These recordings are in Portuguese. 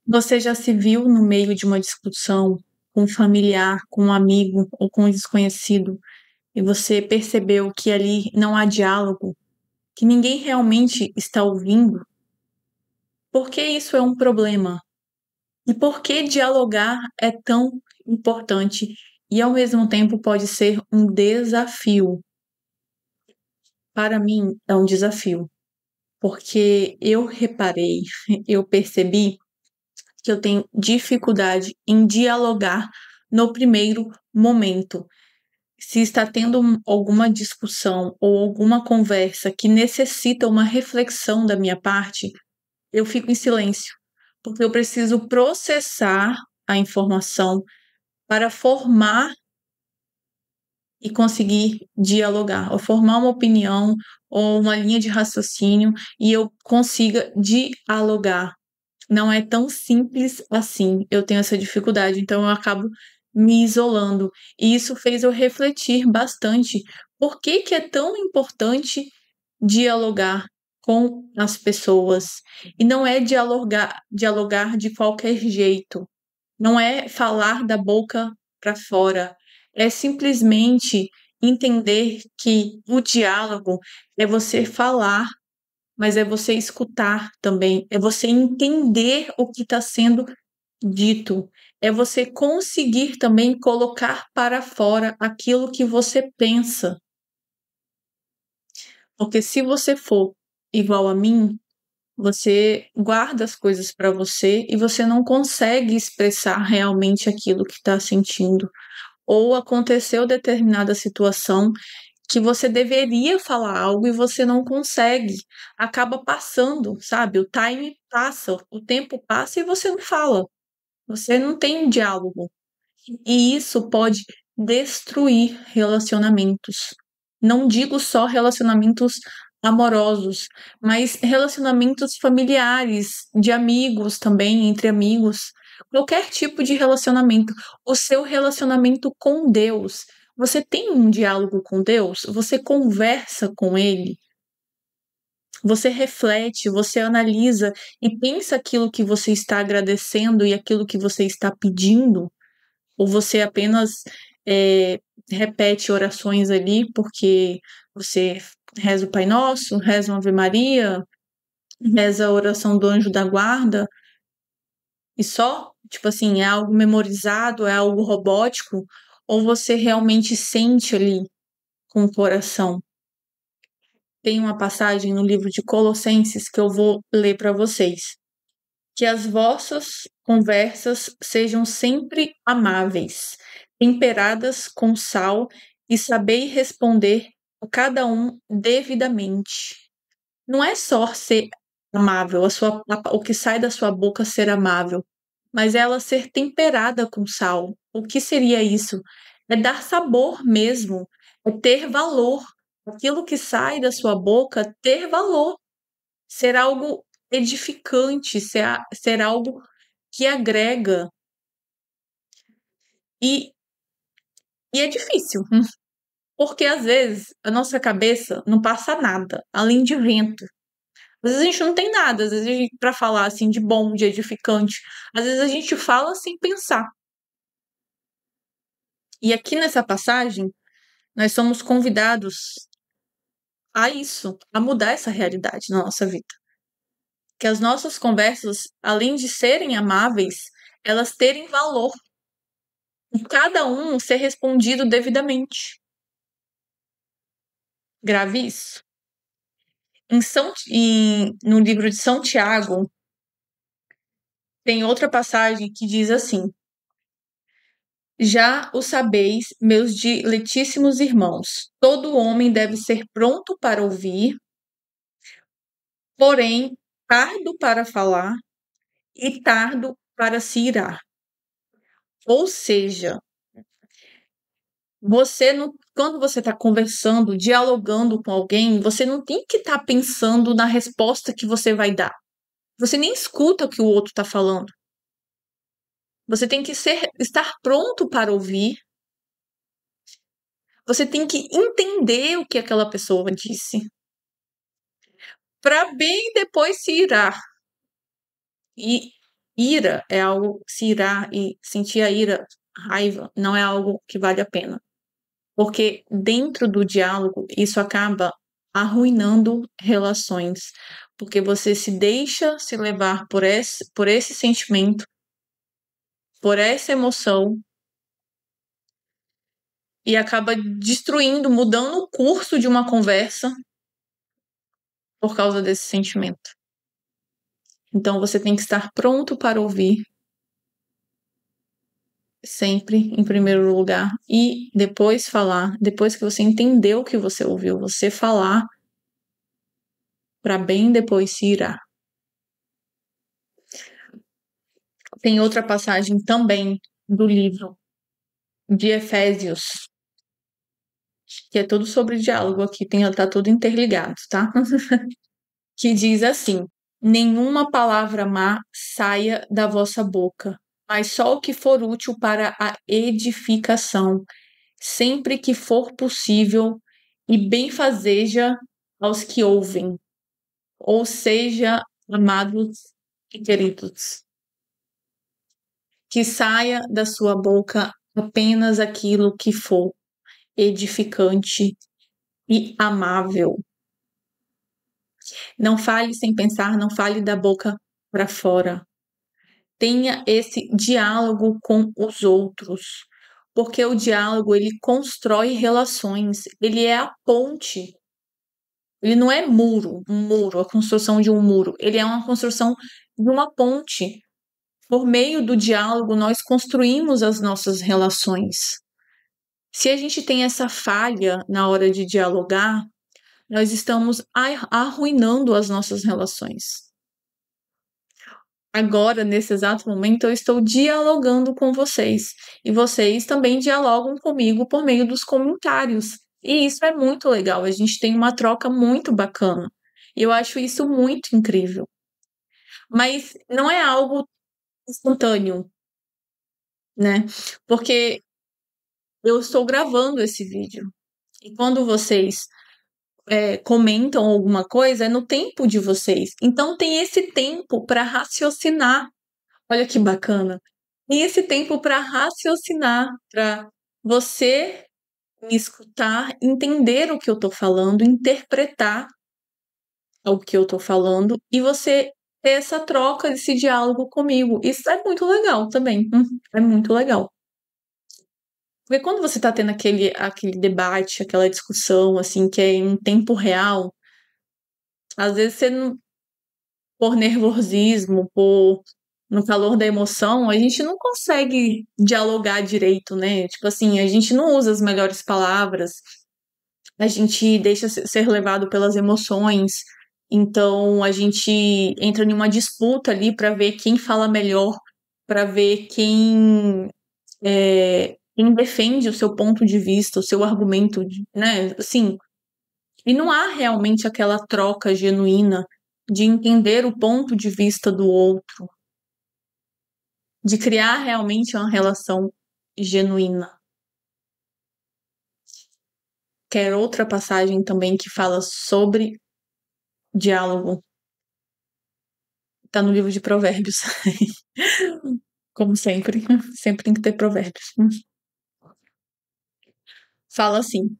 Você já se viu no meio de uma discussão com um familiar, com um amigo ou com um desconhecido e você percebeu que ali não há diálogo, que ninguém realmente está ouvindo? Por que isso é um problema? E por que dialogar é tão importante e ao mesmo tempo pode ser um desafio? Para mim, é um desafio, porque eu reparei, eu percebi que eu tenho dificuldade em dialogar no primeiro momento. Se está tendo alguma discussão ou alguma conversa que necessita uma reflexão da minha parte, eu fico em silêncio, porque eu preciso processar a informação para formar e conseguir dialogar, ou formar uma opinião ou uma linha de raciocínio e eu consiga dialogar. Não é tão simples assim. Eu tenho essa dificuldade, então eu acabo me isolando. E isso fez eu refletir bastante. Por que que é tão importante dialogar com as pessoas? E não é dialogar de qualquer jeito. Não é falar da boca para fora. É simplesmente entender que o diálogo é você falar, mas é você escutar também, é você entender o que está sendo dito, é você conseguir também colocar para fora aquilo que você pensa. Porque se você for igual a mim, você guarda as coisas para você e você não consegue expressar realmente aquilo que está sentindo. Ou aconteceu determinada situação que você deveria falar algo e você não consegue. Acaba passando, sabe? O time passa, o tempo passa e você não fala. Você não tem um diálogo. E isso pode destruir relacionamentos. Não digo só relacionamentos amorosos, mas relacionamentos familiares, de amigos também, entre amigos, qualquer tipo de relacionamento. O seu relacionamento com Deus. Você tem um diálogo com Deus? Você conversa com Ele? Você reflete, você analisa e pensa aquilo que você está agradecendo e aquilo que você está pedindo? Ou você apenas é, repete orações ali porque você reza o Pai Nosso, reza uma Ave Maria, reza a oração do anjo da guarda e só? Tipo assim, é algo memorizado, é algo robótico? Ou você realmente sente ali com o coração? Tem uma passagem no livro de Colossenses que eu vou ler para vocês. Que as vossas conversas sejam sempre amáveis, temperadas com sal, e sabei responder a cada um devidamente. Não é só ser amável, o que sai da sua boca ser amável, mas ela ser temperada com sal. O que seria isso? É dar sabor mesmo, é ter valor. Aquilo que sai da sua boca ter valor, ser algo edificante, ser algo que agrega. E, e é difícil, porque às vezes a nossa cabeça não passa nada, além de vento. Às vezes a gente não tem nada, às vezes para falar assim de bom, de edificante, às vezes a gente fala sem pensar. E aqui nessa passagem, nós somos convidados a isso, a mudar essa realidade na nossa vida. Que as nossas conversas, além de serem amáveis, elas terem valor e cada um ser respondido devidamente. Grave isso. No livro de São Tiago, tem outra passagem que diz assim: Já o sabeis, meus diletíssimos irmãos, todo homem deve ser pronto para ouvir, porém tardo para falar e tardo para se irar. Ou seja, quando você está conversando, dialogando com alguém, você não tem que estar pensando na resposta que você vai dar. Você nem escuta o que o outro está falando. Você tem que estar pronto para ouvir. Você tem que entender o que aquela pessoa disse, para bem depois se irar. E ira é algo, se irar e sentir a ira, raiva, não é algo que vale a pena. Porque dentro do diálogo, isso acaba arruinando relações. Porque você se deixa se levar por esse sentimento, por essa emoção, e acaba destruindo, mudando o curso de uma conversa por causa desse sentimento. Então você tem que estar pronto para ouvir, sempre em primeiro lugar, e depois falar, depois que você entendeu o que você ouviu, você falar para bem depois se irar. Tem outra passagem também do livro de Efésios, que é tudo sobre diálogo aqui, tá tudo interligado, tá? Que diz assim: nenhuma palavra má saia da vossa boca, mas só o que for útil para a edificação, sempre que for possível, e benfazeja aos que ouvem. Ou seja, amados e queridos, que saia da sua boca apenas aquilo que for edificante e amável. Não fale sem pensar, não fale da boca para fora. Tenha esse diálogo com os outros, porque o diálogo ele constrói relações, ele é a ponte. Ele não é um muro, a construção de um muro. Ele é uma construção de uma ponte. Por meio do diálogo, nós construímos as nossas relações. Se a gente tem essa falha na hora de dialogar, nós estamos arruinando as nossas relações. Agora, nesse exato momento, eu estou dialogando com vocês. E vocês também dialogam comigo por meio dos comentários. E isso é muito legal. A gente tem uma troca muito bacana. E eu acho isso muito incrível. Mas não é algo instantâneo, né? Porque eu estou gravando esse vídeo. E quando vocês comentam alguma coisa, é no tempo de vocês. Então tem esse tempo para raciocinar. Olha que bacana. Tem esse tempo para raciocinar, para você me escutar, entender o que eu estou falando, interpretar o que eu estou falando e você ter essa troca, esse diálogo comigo. Isso é muito legal também. É muito legal. Porque quando você está tendo aquele debate, aquela discussão, assim, que é em tempo real, às vezes você não, por nervosismo, no calor da emoção, a gente não consegue dialogar direito, né? Tipo assim, a gente não usa as melhores palavras, a gente deixa ser levado pelas emoções, então a gente entra em uma disputa ali para ver quem fala melhor, para ver quem defende o seu ponto de vista, o seu argumento, né? Assim, e não há realmente aquela troca genuína de entender o ponto de vista do outro, de criar realmente uma relação genuína. Quer outra passagem também que fala sobre diálogo. Tá no livro de Provérbios. Como sempre. Sempre tem que ter provérbios. Fala assim: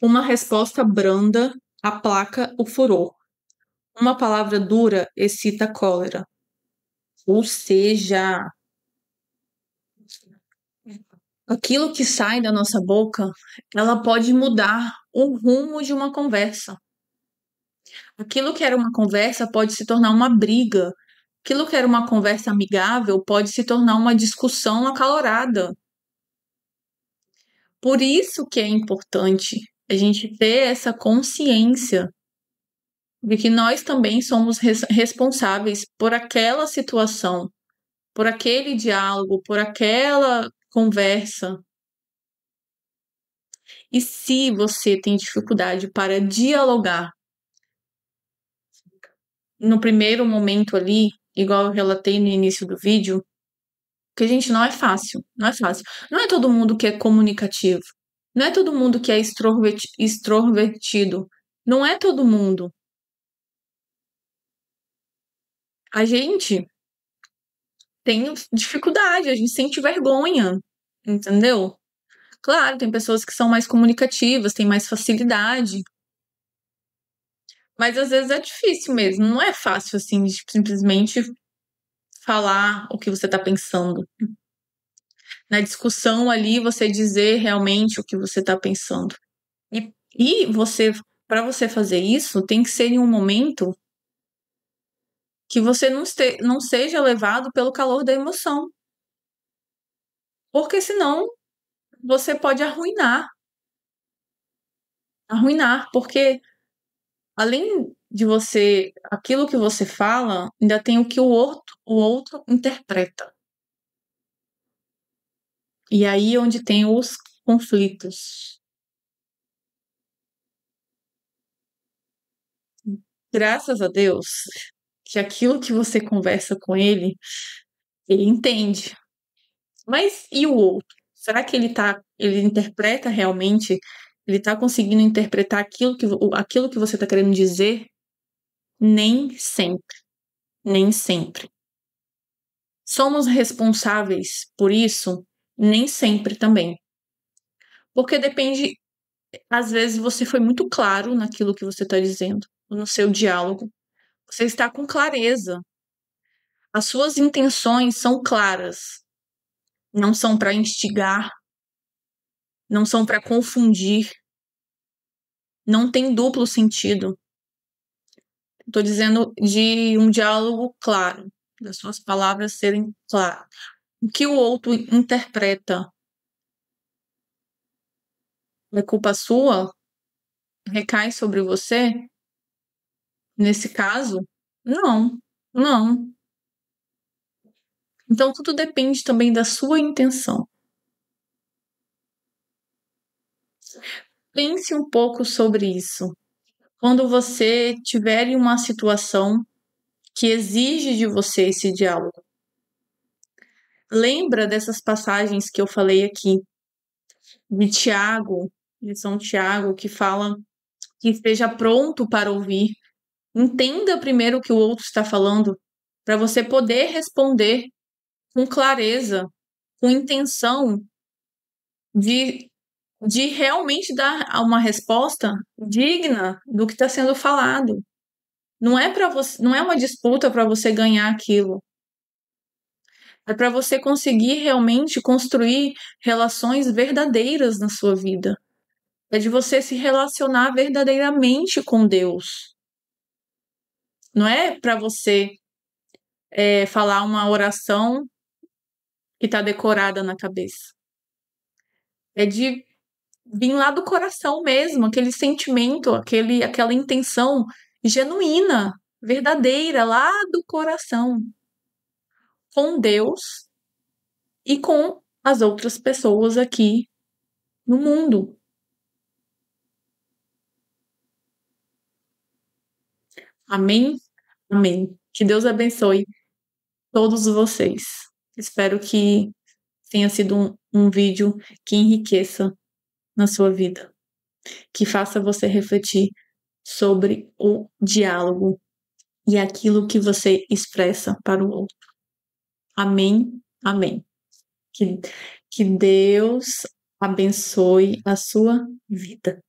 uma resposta branda aplaca o furor. Uma palavra dura excita a cólera. Ou seja, aquilo que sai da nossa boca, ela pode mudar o rumo de uma conversa. Aquilo que era uma conversa pode se tornar uma briga. Aquilo que era uma conversa amigável pode se tornar uma discussão acalorada. Por isso que é importante a gente ter essa consciência de que nós também somos responsáveis por aquela situação, por aquele diálogo, por aquela conversa. E se você tem dificuldade para dialogar no primeiro momento ali, igual eu relatei no início do vídeo, que, gente, não é fácil, não é fácil. Não é todo mundo que é comunicativo, não é todo mundo que é extrovertido, não é todo mundo. A gente tem dificuldade, a gente sente vergonha, entendeu? Claro, tem pessoas que são mais comunicativas, têm mais facilidade, mas às vezes é difícil mesmo, não é fácil assim de simplesmente falar o que você está pensando. Na discussão ali, você dizer realmente o que você está pensando. E você, para você fazer isso, tem que ser em um momento que você não seja levado pelo calor da emoção. Porque senão você pode arruinar, porque além de você, aquilo que você fala, ainda tem o que o outro interpreta. E aí é onde tem os conflitos. Graças a Deus que aquilo que você conversa com ele, ele entende. Mas e o outro? Será que ele interpreta realmente? Ele está conseguindo interpretar aquilo que você está querendo dizer? Nem sempre, nem sempre. Somos responsáveis por isso? Nem sempre também. Porque depende, às vezes você foi muito claro naquilo que você está dizendo, no seu diálogo. Você está com clareza. As suas intenções são claras. Não são para instigar, não são para confundir, não tem duplo sentido. Estou dizendo de um diálogo claro, das suas palavras serem claras. O que o outro interpreta é culpa sua? Recai sobre você? Nesse caso, não, não. Então tudo depende também da sua intenção. Pense um pouco sobre isso. Quando você tiver em uma situação que exige de você esse diálogo, lembra dessas passagens que eu falei aqui de Tiago, de São Tiago, que fala que esteja pronto para ouvir. Entenda primeiro o que o outro está falando, para você poder responder com clareza, com intenção de, de realmente dar uma resposta digna do que está sendo falado. Não é para você, não é uma disputa para você ganhar aquilo. É para você conseguir realmente construir relações verdadeiras na sua vida. É de você se relacionar verdadeiramente com Deus. Não é para você falar uma oração que está decorada na cabeça. É de vir lá do coração mesmo, aquele sentimento, aquela intenção genuína, verdadeira, lá do coração, com Deus e com as outras pessoas aqui no mundo. Amém? Amém. Que Deus abençoe todos vocês. Espero que tenha sido um vídeo que enriqueça na sua vida, que faça você refletir sobre o diálogo e aquilo que você expressa para o outro. Amém? Amém. Que, que Deus abençoe a sua vida.